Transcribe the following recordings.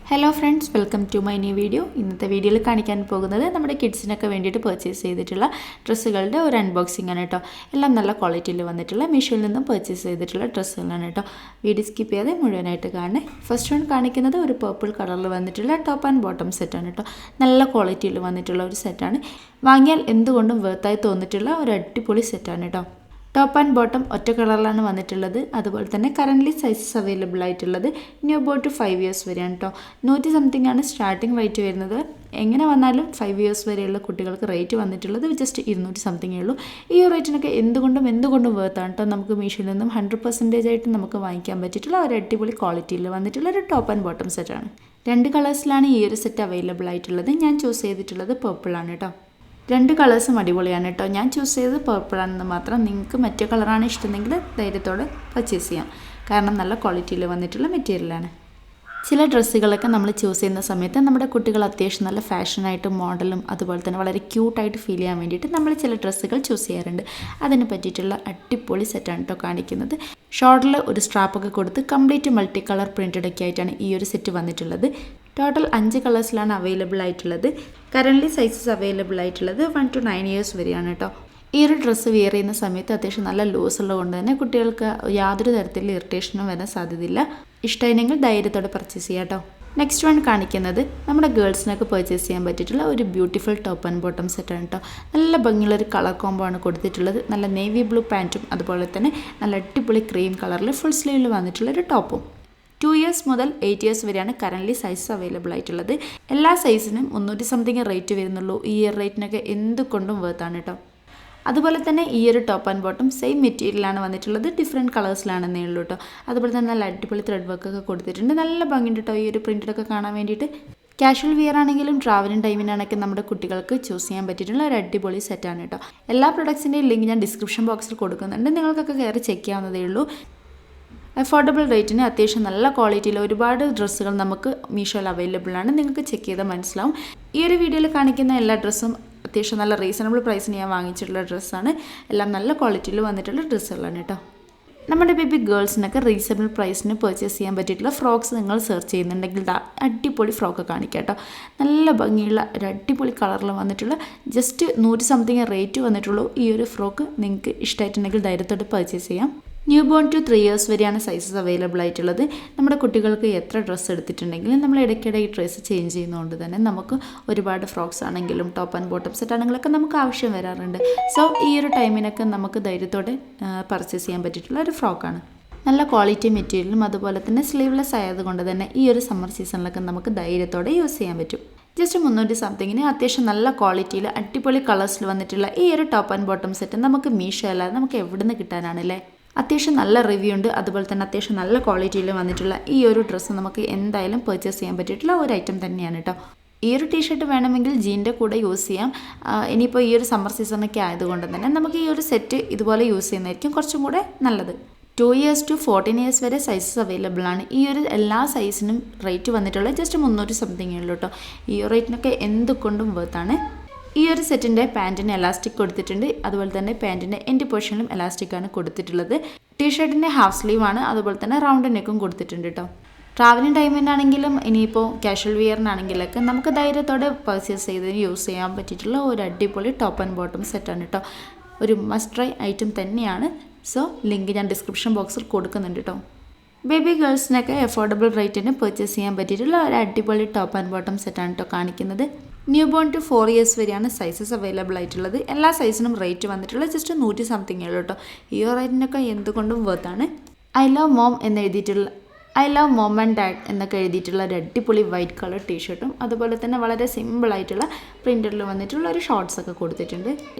Hello friends, welcome to my new video. ഇന്നത്തെ വീഡിയോയിൽ കാണിക്കാൻ പോകുന്നത് നമ്മുടെ കിഡ്സിനൊക്കെ വേണ്ടിയിട്ട് പർച്ചേസ് ചെയ്തിട്ടുള്ള ഡ്രസ്സുകളുടെ ഒരു അൺബോക്സിംഗ് ആണ് കേട്ടോ. എല്ലാം നല്ല ക്വാളിറ്റിയിൽ വന്നിട്ടുള്ള മീഷോയിൽ നിന്നും പർച്ചേസ് ചെയ്തിട്ടുള്ള ഡ്രസ്സുകളാണ് കേട്ടോ. വീഡിയോ സ്കിപ്പ് ചെയ്യാതെ മുഴുവനായിട്ട് കാണണേ. ഫസ്റ്റ് വൺ കാണിക്കുന്നത് ഒരു പർപ്പിൾ കളറിൽ വന്നിട്ടുള്ള ടോപ്പ് ആൻഡ് ബോട്ടം സെറ്റാണ് കേട്ടോ. നല്ല ക്വാളിറ്റിയിൽ വന്നിട്ടുള്ള ഒരു സെറ്റാണ്. വാങ്ങിയാൽ എന്തുകൊണ്ടും വെർത്തായി തോന്നിയിട്ടുള്ള ഒരു അടിപൊളി സെറ്റാണ് കേട്ടോ. ടോപ്പ് ആൻഡ് ബോട്ടം ഒറ്റ കളറിലാണ് വന്നിട്ടുള്ളത്. അതുപോലെ തന്നെ കറൻ്റ്ലി സൈസസ് അവൈലബിൾ ആയിട്ടുള്ളത് ന്യൂ ബോൺ ടു 5 ഇയേഴ്സ് വരെയാണ് കേട്ടോ. 100 സംതിങ് ആണ് സ്റ്റാർട്ടിംഗ് റേറ്റ് വരുന്നത്. എങ്ങനെ വന്നാലും 5 ഇയേഴ്സ് വരെയുള്ള കുട്ടികൾക്ക് റേറ്റ് വന്നിട്ടുള്ളത് ജസ്റ്റ് 200 സംതിങ്ങേ ഉള്ളൂ. ഈ റേറ്റിനൊക്കെ എന്തുകൊണ്ടും വേർത്താണ് കേട്ടോ. നമുക്ക് മീഷോയിൽ നിന്നും 100% ആയിട്ട് നമുക്ക് വാങ്ങിക്കാൻ പറ്റിയിട്ടുള്ള ഒരു അടിപൊളി ക്വാളിറ്റിയിൽ വന്നിട്ടുള്ള ഒരു ടോപ്പ് ആൻഡ് ബോട്ടം സെറ്റാണ്. 2 കളേഴ്സിലാണ് ഈ ഒരു സെറ്റ് അവൈലബിൾ ആയിട്ടുള്ളത്. ഞാൻ ചൂസ് ചെയ്തിട്ടുള്ളത് പർപ്പിളാണ് കേട്ടോ. 2 കളേഴ്സും അടിപൊളിയാണ് കേട്ടോ. ഞാൻ ചൂസ് ചെയ്തത് പർപ്പിളാണെന്ന് മാത്രം. നിങ്ങൾക്ക് മറ്റേ കളറാണ് ഇഷ്ടമെങ്കിൽ ധൈര്യത്തോടെ പർച്ചേസ് ചെയ്യാം. കാരണം നല്ല ക്വാളിറ്റിയിൽ വന്നിട്ടുള്ള മെറ്റീരിയലാണ്. ചില ഡ്രസ്സുകളൊക്കെ നമ്മൾ ചൂസ് ചെയ്യുന്ന സമയത്ത് നമ്മുടെ കുട്ടികൾ അത്യാവശ്യം നല്ല ഫാഷനായിട്ട് മോഡലും അതുപോലെ തന്നെ വളരെ ക്യൂട്ടായിട്ട് ഫീൽ ചെയ്യാൻ വേണ്ടിയിട്ട് നമ്മൾ ചില ഡ്രസ്സുകൾ ചൂസ് ചെയ്യാറുണ്ട്. അതിന് പറ്റിയിട്ടുള്ള അടിപൊളി സെറ്റാണ് കേട്ടോ കാണിക്കുന്നത്. ഷോർട്ടിൽ ഒരു സ്ട്രാപ്പൊക്കെ കൊടുത്ത് കംപ്ലീറ്റ് മൾട്ടി കളർ പ്രിൻറ്റഡ് ഒക്കെ ആയിട്ടാണ് ഈ ഒരു സെറ്റ് വന്നിട്ടുള്ളത്. ടോട്ടൽ 5 കളേഴ്സിലാണ് അവൈലബിൾ ആയിട്ടുള്ളത്. കറൻ്റ്ലി സൈസസ് അവൈലബിൾ ആയിട്ടുള്ളത് 1 to 9 ഇയേഴ്സ് വരെയാണ് കേട്ടോ. ഈ ഒരു ഡ്രസ്സ് വെയർ ചെയ്യുന്ന സമയത്ത് അത്യാവശ്യം നല്ല ലൂസ് ഉള്ളതുകൊണ്ട് തന്നെ കുട്ടികൾക്ക് യാതൊരു തരത്തിലുള്ള ഇറിറ്റേഷനും വരാൻ സാധ്യതയില്ല. ഇഷ്ടമായിരുന്നെങ്കിൽ ധൈര്യത്തോടെ പർച്ചേസ് ചെയ്യാം കേട്ടോ. നെക്സ്റ്റ് വൺ കാണിക്കുന്നത് നമ്മുടെ ഗേൾസിനൊക്കെ പർച്ചേസ് ചെയ്യാൻ പറ്റിയിട്ടുള്ള ഒരു ബ്യൂട്ടിഫുൾ ടോപ്പ് ആൻഡ് ബോട്ടം സെറ്റാണ് കേട്ടോ. നല്ല ഭംഗിയുള്ളൊരു കളർ കോംബോ ആണ് കൊടുത്തിട്ടുള്ളത്. നല്ല നേവി ബ്ലൂ പാൻറ്റും അതുപോലെ തന്നെ നല്ല അടിപൊളി ക്രീം കളറിൽ ഫുൾ സ്ലീവിൽ വന്നിട്ടുള്ളൊരു ടോപ്പും. 2 ഇയേഴ്സ് മുതൽ 8 ഇയേഴ്സ് വരെയാണ് കറൻ്റ്ലി സൈസ് അവൈലബിൾ ആയിട്ടുള്ളത്. എല്ലാ സൈസിനും 300 സംതിങ് റേറ്റ് വരുന്നുള്ളൂ. ഈ ഇയർ റേറ്റിനൊക്കെ എന്തുകൊണ്ടും വേർത്താണ് കേട്ടോ. അതുപോലെ തന്നെ ഈ ഒരു ടോപ്പ് ആൻഡ് ബോട്ടം സെയിം മെറ്റീരിയലാണ് വന്നിട്ടുള്ളത്. ഡിഫറെൻറ്റ് കളേഴ്സിലാണെന്നേ ഉള്ളൂ കേട്ടോ. അതുപോലെ തന്നെ നല്ല അടിപൊളി ത്രെഡ് വർക്കൊക്കെ കൊടുത്തിട്ടുണ്ട്. നല്ല ഭംഗിയുണ്ട് കേട്ടോ ഈ ഒരു പ്രിൻ്റഡൊക്കെ കാണാൻ വേണ്ടിയിട്ട്. കാഷ്വൽ വിയർ ആണെങ്കിലും ട്രാവലിംഗ് ടൈമിനാണൊക്കെ നമ്മുടെ കുട്ടികൾക്ക് ചൂസ് ചെയ്യാൻ പറ്റിയിട്ടുള്ള ഒരു അടിപൊളി സെറ്റാണ് കേട്ടോ. എല്ലാ പ്രൊഡക്ട്സിൻ്റെയും ലിങ്ക് ഞാൻ ഡിസ്ക്രിപ്ഷൻ ബോക്സിൽ കൊടുക്കുന്നുണ്ട്. നിങ്ങൾക്കൊക്കെ കയറി ചെക്ക് ചെയ്യാവുന്നതേ ഉള്ളൂ. അഫോർഡബിൾ റേറ്റിന് അത്യാവശ്യം നല്ല ക്വാളിറ്റിയിൽ ഒരുപാട് ഡ്രസ്സുകൾ നമുക്ക് മീഷോയിൽ അവൈലബിൾ ആണ്. നിങ്ങൾക്ക് ചെക്ക് ചെയ്താൽ മനസ്സിലാവും. ഈ ഒരു വീഡിയോയിൽ കാണിക്കുന്ന എല്ലാ ഡ്രസ്സും അത്യാവശ്യം നല്ല റീസണബിൾ പ്രൈസിന് ഞാൻ വാങ്ങിച്ചിട്ടുള്ള ഡ്രസ്സാണ്. എല്ലാം നല്ല ക്വാളിറ്റിയിൽ വന്നിട്ടുള്ള ഡ്രസ്സുകളാണ് കേട്ടോ. നമ്മുടെ ബേബി ഗേൾസിനൊക്കെ റീസണബിൾ പ്രൈസിന് പർച്ചേസ് ചെയ്യാൻ പറ്റിയിട്ടുള്ള ഫ്രോക്സ് നിങ്ങൾ സെർച്ച് ചെയ്യുന്നുണ്ടെങ്കിൽ അടിപൊളി ഫ്രോക്ക് കാണിക്കാം കേട്ടോ. നല്ല ഭംഗിയുള്ള ഒരു അടിപൊളി കളറിൽ വന്നിട്ടുള്ള ജസ്റ്റ് 100 സംതിങ് റേറ്റ് വന്നിട്ടുള്ളൂ. ഈ ഒരു ഫ്രോക്ക് നിങ്ങൾക്ക് ഇഷ്ടമായിട്ടുണ്ടെങ്കിൽ ധൈര്യത്തോടെ പർച്ചേസ് ചെയ്യാം. ന്യൂ ബോൺ ടു 3 ഇയേഴ്സ് വരെയാണ് സൈസസ് അവൈലബിൾ ആയിട്ടുള്ളത്. നമ്മുടെ കുട്ടികൾക്ക് എത്ര ഡ്രസ്സ് എടുത്തിട്ടുണ്ടെങ്കിലും നമ്മൾ ഇടയ്ക്കിടെ ഈ ഡ്രസ്സ് ചേഞ്ച് ചെയ്യുന്നതുകൊണ്ട് തന്നെ നമുക്ക് ഒരുപാട് ഫ്രോക്സ് ആണെങ്കിലും ടോപ്പ് ആൻഡ് ബോട്ടം സെറ്റ് ആണെങ്കിലൊക്കെ നമുക്ക് ആവശ്യം വരാറുണ്ട്. സോ ഈ ഒരു ടൈമിനൊക്കെ നമുക്ക് ധൈര്യത്തോടെ പർച്ചേസ് ചെയ്യാൻ പറ്റിയിട്ടുള്ള ഒരു ഫ്രോക്കാണ്. നല്ല ക്വാളിറ്റി മെറ്റീരിയലും അതുപോലെ തന്നെ സ്ലീവ്ലെസ് ആയതുകൊണ്ട് തന്നെ ഈ ഒരു സമ്മർ സീസണിലൊക്കെ നമുക്ക് ധൈര്യത്തോടെ യൂസ് ചെയ്യാൻ പറ്റും. ജസ്റ്റ് 300 സംതിങ്ങിന് അത്യാവശ്യം നല്ല ക്വാളിറ്റിയിൽ അടിപൊളി കളേഴ്സിൽ വന്നിട്ടുള്ള ഈ ഒരു ടോപ്പ് ആൻഡ് ബോട്ടം സെറ്റ് നമുക്ക് മീഷോ അല്ലാതെ നമുക്ക് എവിടെ നിന്ന് കിട്ടാനാണല്ലേ. അത്യാവശ്യം നല്ല റിവ്യൂ ഉണ്ട്. അതുപോലെ തന്നെ അത്യാവശ്യം നല്ല ക്വാളിറ്റിയിൽ വന്നിട്ടുള്ള ഈ ഒരു ഡ്രസ്സ് നമുക്ക് എന്തായാലും പർച്ചേസ് ചെയ്യാൻ പറ്റിയിട്ടുള്ള ഒരു ഐറ്റം തന്നെയാണ് കേട്ടോ. ഈ ഒരു ടീഷർട്ട് വേണമെങ്കിൽ ജീൻ്റെ കൂടെ യൂസ് ചെയ്യാം. ഇനിയിപ്പോൾ ഈ ഒരു സമ്മർ സീസണൊക്കെ ആയതുകൊണ്ട് തന്നെ നമുക്ക് ഈ ഒരു സെറ്റ് ഇതുപോലെ യൂസ് ചെയ്യുന്നതായിരിക്കും കുറച്ചും കൂടെ നല്ലത്. 2 ഇയേഴ്സ് ടു 14 ഇയേഴ്സ് വരെ സൈസസ് അവൈലബിൾ ആണ്. ഈ ഒരു എല്ലാ സൈസിനും റേറ്റ് വന്നിട്ടുള്ളത് ജസ്റ്റ് 300 സംതിങ്ങേ ഉള്ളൂ കേട്ടോ. ഈ റേറ്റിനൊക്കെ എന്തുകൊണ്ടും വേർത്താണ്. ഈ ഒരു സെറ്റിൻ്റെ പാൻറ്റിന് എലാസ്റ്റിക് കൊടുത്തിട്ടുണ്ട്. അതുപോലെ തന്നെ പാൻറ്റിൻ്റെ എൻഡ് പോർഷനിലും എലാസ്റ്റിക്കാണ് കൊടുത്തിട്ടുള്ളത്. ടീഷർട്ടിൻ്റെ ഹാഫ് സ്ലീവാണ്. അതുപോലെ തന്നെ റൗണ്ട് നെക്കും കൊടുത്തിട്ടുണ്ട് കേട്ടോ. ട്രാവലിംഗ് ടൈമിനാണെങ്കിലും ഇനിയിപ്പോൾ കാഷ്വൽ വിയറിനാണെങ്കിലൊക്കെ നമുക്ക് ധൈര്യത്തോടെ പർച്ചേസ് ചെയ്ത് യൂസ് ചെയ്യാൻ പറ്റിയിട്ടുള്ള ഒരു അടിപൊളി ടോപ്പ് ആൻഡ് ബോട്ടം സെറ്റാണ് കേട്ടോ. ഒരു മസ്റ്റ് ട്രൈ ഐറ്റം തന്നെയാണ്. സോ ലിങ്ക് ഞാൻ ഡിസ്ക്രിപ്ഷൻ ബോക്സിൽ കൊടുക്കുന്നുണ്ട് കേട്ടോ. ബേബി ഗേൾസിനൊക്കെ അഫോർഡബിൾ റേറ്റിന് പർച്ചേസ് ചെയ്യാൻ പറ്റിയിട്ടുള്ള ഒരു അടിപൊളി ടോപ്പ് ആൻഡ് ബോട്ടം സെറ്റാണ് കേട്ടോ കാണിക്കുന്നത്. ന്യൂ ബോൺ ടു 4 ഇയേഴ്സ് വരെയാണ് സൈസസ് അവൈലബിൾ ആയിട്ടുള്ളത്. എല്ലാ സൈസിനും റേറ്റ് വന്നിട്ടുള്ളത് ജസ്റ്റ് 100 സംതിങ്ങേ ഉള്ളൂ കേട്ടോ. ഈ റേറ്റിനൊക്കെ എന്തുകൊണ്ടും വേർത്താണ്. I love mom and dad എന്നൊക്കെ എഴുതിയിട്ടുള്ള ഒരു അടിപൊളി വൈറ്റ് കളർ ടീഷർട്ടും അതുപോലെ തന്നെ വളരെ സിമ്പിളായിട്ടുള്ള പ്രിൻറ്ററിൽ വന്നിട്ടുള്ള ഒരു ഷോർട്സൊക്കെ കൊടുത്തിട്ടുണ്ട്.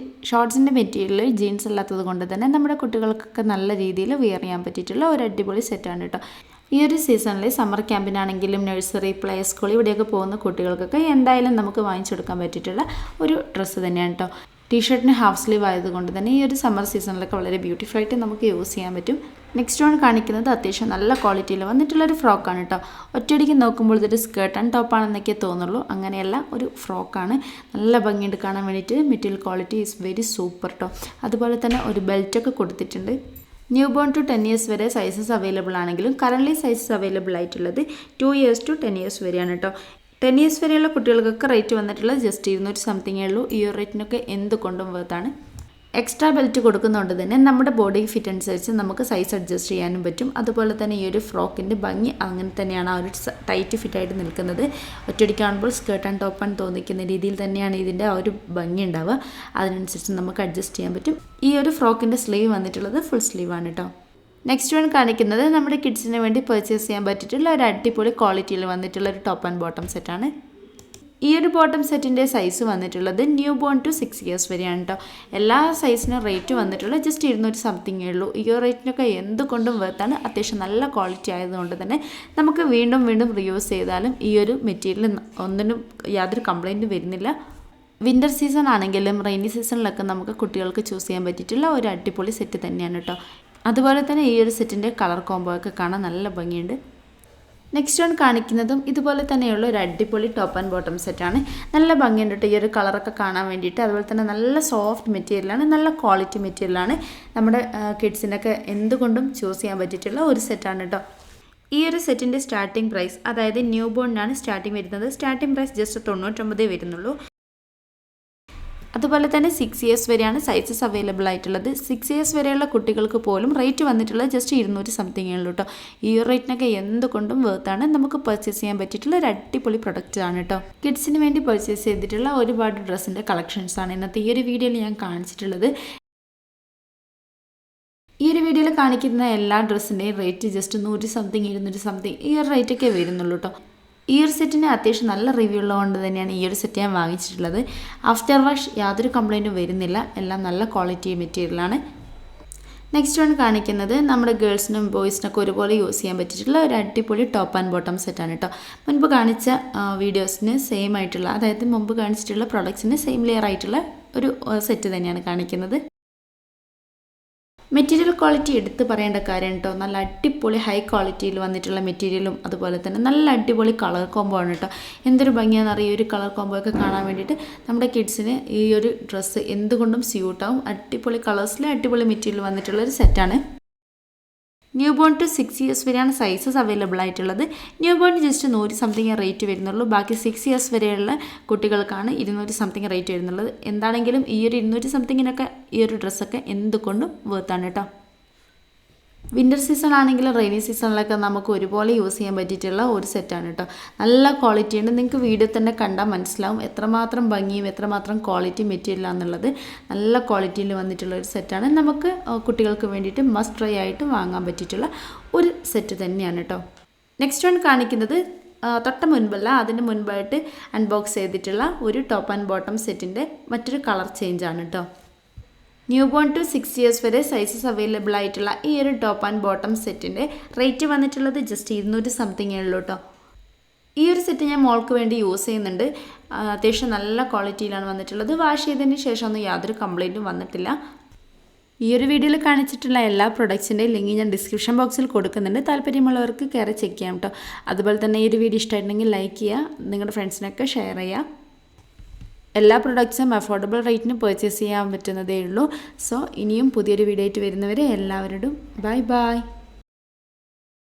ഷോർട്സിൻ്റെ മെറ്റീരിയൽ ജീൻസ് അല്ലാത്തത് കൊണ്ട് തന്നെ നമ്മുടെ കുട്ടികൾക്കൊക്കെ നല്ല രീതിയിൽ വെയർ ചെയ്യാൻ പറ്റിയിട്ടുള്ള ഒരു അടിപൊളി സെറ്റാണ് കേട്ടോ. ഈ ഒരു സീസണിൽ സമ്മർ ക്യാമ്പിനാണെങ്കിലും നഴ്സറി പ്ലേ സ്കൂൾ ഇവിടെയൊക്കെ പോകുന്ന കുട്ടികൾക്കൊക്കെ എന്തായാലും നമുക്ക് വാങ്ങിച്ചെടുക്കാൻ പറ്റിയിട്ടുള്ള ഒരു ഡ്രസ്സ് തന്നെയാണ് കേട്ടോ. ടീഷർട്ടിന് ഹാഫ് സ്ലീവ് ആയതുകൊണ്ട് തന്നെ ഈ ഒരു സമ്മർ സീസണിലൊക്കെ വളരെ ബ്യൂട്ടിഫുൾ ആയിട്ട് നമുക്ക് യൂസ് ചെയ്യാൻ പറ്റും. നെക്സ്റ്റ് വൺ കാണിക്കുന്നത് അത്യാവശ്യം നല്ല ക്വാളിറ്റിയിൽ വന്നിട്ടുള്ളൊരു ഫ്രോക്കാണ് കേട്ടോ. ഒറ്റയടിക്ക് നോക്കുമ്പോൾ ഇതൊരു സ്കേർട്ട് ആൻഡ് ടോപ്പാണെന്നൊക്കെ തോന്നുള്ളൂ. അങ്ങനെയല്ല, ഒരു ഫ്രോക്കാണ്. നല്ല ഭംഗിയുണ്ട് കാണാൻ വേണ്ടിയിട്ട്. Material quality is very super കേട്ടോ. അതുപോലെ തന്നെ ഒരു ബെൽറ്റൊക്കെ കൊടുത്തിട്ടുണ്ട്. ന്യൂ ബോൺ ടു 10 ഇയേഴ്സ് വരെ സൈസസ് അവൈലബിൾ ആണെങ്കിലും കറൻ്റ്ലി സൈസസ് അവൈലബിൾ ആയിട്ടുള്ളത് 2 ഇയേഴ്സ് ടു 10 ഇയേഴ്സ് വരെയാണ് കേട്ടോ. 10 ഇയേഴ്സ് വരെയുള്ള കുട്ടികൾക്കൊക്കെ റേറ്റ് വന്നിട്ടുള്ളത് ജസ്റ്റ് 200 സംതിങ്ങേ ഉള്ളൂ. ഈ ഒരു റേറ്റിനൊക്കെ എന്തുകൊണ്ടും വേർത്താണ്. എക്സ്ട്രാ ബെൽറ്റ് കൊടുക്കുന്നതുകൊണ്ട് തന്നെ നമ്മുടെ ബോഡി ഫിറ്റ് അനുസരിച്ച് നമുക്ക് സൈസ് അഡ്ജസ്റ്റ് ചെയ്യാനും പറ്റും. അതുപോലെ തന്നെ ഈ ഒരു ഫ്രോക്കിൻ്റെ ഭംഗി അങ്ങനെ തന്നെയാണ്, ആ ഒരു ടൈറ്റ് ഫിറ്റായിട്ട് നിൽക്കുന്നത്. ഒറ്റയടിക്ക് കാണുമ്പോൾ സ്കേർട്ട് ആൻഡ് ടോപ്പ് ആൻഡ് തോന്നിക്കുന്ന രീതിയിൽ തന്നെയാണ് ഇതിൻ്റെ ആ ഒരു ഭംഗി ഉണ്ടാവുക. അതിനനുസരിച്ച് നമുക്ക് അഡ്ജസ്റ്റ് ചെയ്യാൻ പറ്റും. ഈ ഒരു ഫ്രോക്കിൻ്റെ സ്ലീവ് വന്നിട്ടുള്ളത് ഫുൾ സ്ലീവാണ് കേട്ടോ. നെക്സ്റ്റ് വൺ കാണിക്കുന്നത് നമ്മുടെ കിഡ്സിന് വേണ്ടി പർച്ചേസ് ചെയ്യാൻ പറ്റിയിട്ടുള്ള ഒരു അടിപൊളി ക്വാളിറ്റിയിൽ വന്നിട്ടുള്ള ഒരു ടോപ്പ് ആൻഡ് ബോട്ടം സെറ്റാണ്. ഈ ഒരു ബോട്ടം സെറ്റിൻ്റെ സൈസ് വന്നിട്ടുള്ളത് ന്യൂ ബോൺ ടു 6 ഇയേഴ്സ് വരെയാണ് കേട്ടോ. എല്ലാ സൈസിനും റേറ്റ് വന്നിട്ടുള്ളത് ജസ്റ്റ് 200 സംതിങ്ങേ ഉള്ളൂ. ഈ ഒരു റേറ്റിനൊക്കെ എന്തുകൊണ്ടും വേർത്താണ്. അത്യാവശ്യം നല്ല ക്വാളിറ്റി ആയതുകൊണ്ട് തന്നെ നമുക്ക് വീണ്ടും വീണ്ടും റിയൂസ് ചെയ്താലും ഈ ഒരു മെറ്റീരിയൽ ഒന്നിനും യാതൊരു കംപ്ലൈൻറ്റും വരുന്നില്ല. വിൻ്റർ സീസൺ ആണെങ്കിലും റെയിനി സീസണിലൊക്കെ നമുക്ക് കുട്ടികൾക്ക് ചൂസ് ചെയ്യാൻ പറ്റിയിട്ടുള്ള ഒരു അടിപൊളി സെറ്റ് തന്നെയാണ് കേട്ടോ. അതുപോലെ തന്നെ ഈ ഒരു സെറ്റിൻ്റെ കളർ കോംബോ ഒക്കെ കാണാൻ നല്ല ഭംഗിയുണ്ട്. നെക്സ്റ്റ് വൺ കാണിക്കുന്നതും ഇതുപോലെ തന്നെയുള്ള ഒരു അടിപൊളി ടോപ്പ് ആൻഡ് ബോട്ടം സെറ്റാണ്. നല്ല ഭംഗിയുണ്ട് കേട്ടോ ഈ ഒരു കളറൊക്കെ കാണാൻ വേണ്ടിയിട്ട്. അതുപോലെ തന്നെ നല്ല സോഫ്റ്റ് മെറ്റീരിയലാണ്, നല്ല ക്വാളിറ്റി മെറ്റീരിയലാണ്. നമ്മുടെ കിഡ്സിനൊക്കെ എന്തുകൊണ്ടും ചൂസ് ചെയ്യാൻ പറ്റിയിട്ടുള്ള ഒരു സെറ്റാണ് കേട്ടോ. ഈ ഒരു സെറ്റിൻ്റെ സ്റ്റാർട്ടിംഗ് പ്രൈസ്, അതായത് ന്യൂ ബോണിനാണ് സ്റ്റാർട്ടിംഗ് വരുന്നത്. സ്റ്റാർട്ടിംഗ് പ്രൈസ് ജസ്റ്റ് 99 വരുന്നുള്ളൂ. അതുപോലെ തന്നെ 6 ഇയേഴ്സ് വരെയാണ് സൈസസ് അവൈലബിൾ ആയിട്ടുള്ളത്. 6 ഇയേഴ്സ് വരെയുള്ള കുട്ടികൾക്ക് പോലും റേറ്റ് വന്നിട്ടുള്ളത് ജസ്റ്റ് 200 സംതിങ്ങേ ഉള്ളൂ കേട്ടോ. ഈ ഒരു റേറ്റിനൊക്കെ എന്തുകൊണ്ടും വേർത്താണ്. നമുക്ക് പർച്ചേസ് ചെയ്യാൻ പറ്റിയിട്ടുള്ള ഒരു അടിപൊളി പ്രൊഡക്റ്റ് ആണ് കേട്ടോ. കിഡ്സിന് വേണ്ടി പർച്ചേസ് ചെയ്തിട്ടുള്ള ഒരുപാട് ഡ്രസ്സിൻ്റെ കളക്ഷൻസാണ് ഇന്നത്തെ ഈ ഒരു വീഡിയോയിൽ ഞാൻ കാണിച്ചിട്ടുള്ളത്. ഈ ഒരു വീഡിയോയിൽ കാണിക്കുന്ന എല്ലാ ഡ്രസ്സിൻ്റെയും റേറ്റ് ജസ്റ്റ് 100 സംതിങ് 200 സംതിങ് ഈ ഒരു റേറ്റൊക്കെ വരുന്നുള്ളൂ കേട്ടോ. ഈ ഒരു സെറ്റിന് അത്യാവശ്യം നല്ല റിവ്യൂ ഉള്ളതുകൊണ്ട് തന്നെയാണ് ഈ ഒരു സെറ്റ് ഞാൻ വാങ്ങിച്ചിട്ടുള്ളത്. ആഫ്റ്റർ വാഷ് യാതൊരു കംപ്ലൈൻറ്റും വരുന്നില്ല. എല്ലാം നല്ല ക്വാളിറ്റി മെറ്റീരിയലാണ്. നെക്സ്റ്റ് വൺ കാണിക്കുന്നത് നമ്മുടെ ഗേൾസിനും ബോയ്സിനൊക്കെ ഒരുപോലെ യൂസ് ചെയ്യാൻ പറ്റിയിട്ടുള്ള ഒരു അടിപൊളി ടോപ്പ് ആൻഡ് ബോട്ടം സെറ്റാണ് കേട്ടോ. മുൻപ് കാണിച്ച വീഡിയോസിന് സെയിം ആയിട്ടുള്ള, അതായത് മുമ്പ് കാണിച്ചിട്ടുള്ള പ്രൊഡക്ട്സിന് സെയിം ലെയർ ആയിട്ടുള്ള ഒരു സെറ്റ് തന്നെയാണ് കാണിക്കുന്നത്. മെറ്റീരിയൽ ക്വാളിറ്റി എടുത്ത് പറയേണ്ട കാര്യം കേട്ടോ. നല്ല അടിപൊളി ഹൈ ക്വാളിറ്റിയിൽ വന്നിട്ടുള്ള മെറ്റീരിയലും അതുപോലെ തന്നെ നല്ല അടിപൊളി കളർ കോംബോ ആണ് കേട്ടോ. എന്തൊരു ഭംഗിയാണെന്നറിയാം ഈ ഒരു കളർ കോംബോ ഒക്കെ കാണാൻ വേണ്ടിയിട്ട്. നമ്മുടെ കിഡ്സിന് ഈ ഒരു ഡ്രസ്സ് എന്തുകൊണ്ടും സ്യൂട്ടാവും. അടിപൊളി കളേഴ്സിൽ അടിപൊളി മെറ്റീരിയൽ വന്നിട്ടുള്ളൊരു സെറ്റാണ്. ന്യൂ ബോൺ ടു 6 ഇയേഴ്സ് വരെയാണ് സൈസസ് അവൈലബിൾ ആയിട്ടുള്ളത്. New born just 100 something rate വരുന്നുള്ളൂ. ബാക്കി 6 ഇയേഴ്സ് വരെയുള്ള കുട്ടികൾക്കാണ് 200 സംതിങ് റേറ്റ് വരുന്നുള്ളത്. എന്താണെങ്കിലും ഈ ഒരു 200 സംതിങ്ങിനൊക്കെ ഈ ഒരു ഡ്രസ്സൊക്കെ എന്തുകൊണ്ടും വേർത്താണ് കേട്ടോ. വിൻ്റർ സീസൺ ആണെങ്കിലും റെയിനി സീസണിലൊക്കെ നമുക്ക് ഒരുപോലെ യൂസ് ചെയ്യാൻ പറ്റിയിട്ടുള്ള ഒരു സെറ്റാണ് കേട്ടോ. നല്ല ക്വാളിറ്റി ഉണ്ട്. നിങ്ങൾക്ക് വീഡിയോ തന്നെ കണ്ടാൽ മനസ്സിലാവും എത്രമാത്രം ഭംഗിയും എത്രമാത്രം ക്വാളിറ്റി മെറ്റീരിയലാണെന്നുള്ളത്. നല്ല ക്വാളിറ്റിയിൽ വന്നിട്ടുള്ള ഒരു സെറ്റാണ്. നമുക്ക് കുട്ടികൾക്ക് വേണ്ടിയിട്ട് മസ്റ്റ് ട്രൈ ആയിട്ട് വാങ്ങാൻ പറ്റിയിട്ടുള്ള ഒരു സെറ്റ് തന്നെയാണ് കേട്ടോ. നെക്സ്റ്റ് വൺ കാണിക്കുന്നത് തൊട്ട മുൻപല്ല, അതിന് മുൻപായിട്ട് അൺബോക്സ് ചെയ്തിട്ടുള്ള ഒരു ടോപ്പ് ആൻഡ് ബോട്ടം സെറ്റിൻ്റെ മറ്റൊരു കളർ ചേഞ്ചാണ് കേട്ടോ. ന്യൂ ബോൺ ടു 6 ഇയേഴ്സ് വരെ സൈസസ് അവൈലബിൾ ആയിട്ടുള്ള ഈ ഒരു ടോപ്പ് ആൻഡ് ബോട്ടം സെറ്റിൻ്റെ റേറ്റ് വന്നിട്ടുള്ളത് ജസ്റ്റ് 200 സംതിങ്ങേ ഉള്ളൂ കേട്ടോ. ഈ ഒരു സെറ്റ് ഞാൻ മോൾക്ക് വേണ്ടി യൂസ് ചെയ്യുന്നുണ്ട്. അത്യാവശ്യം നല്ല ക്വാളിറ്റിയിലാണ് വന്നിട്ടുള്ളത്. വാഷ് ചെയ്തതിന് ശേഷമൊന്നും യാതൊരു കംപ്ലൈൻറ്റും വന്നിട്ടില്ല. ഈ ഒരു വീഡിയോയിൽ കാണിച്ചിട്ടുള്ള എല്ലാ പ്രൊഡക്ട്സിൻ്റെയും ലിങ്ക് ഞാൻ ഡിസ്ക്രിപ്ഷൻ ബോക്സിൽ കൊടുക്കുന്നുണ്ട്. താല്പര്യമുള്ളവർക്ക് കയറി ചെക്ക് ചെയ്യാം കേട്ടോ. അതുപോലെ തന്നെ ഈ ഒരു വീഡിയോ ഇഷ്ടമായിട്ടുണ്ടെങ്കിൽ ലൈക്ക് ചെയ്യുക, നിങ്ങളുടെ ഫ്രണ്ട്സിനൊക്കെ ഷെയർ ചെയ്യുക. എല്ലാ പ്രൊഡക്ട്സും അഫോർഡബിൾ റേറ്റിന് പർച്ചേസ് ചെയ്യാൻ പറ്റുന്നതേ ഉള്ളൂ. സോ ഇനിയും പുതിയൊരു വീഡിയോ ആയിട്ട് വരുന്നവരെ എല്ലാവരോടും ബൈ ബൈ.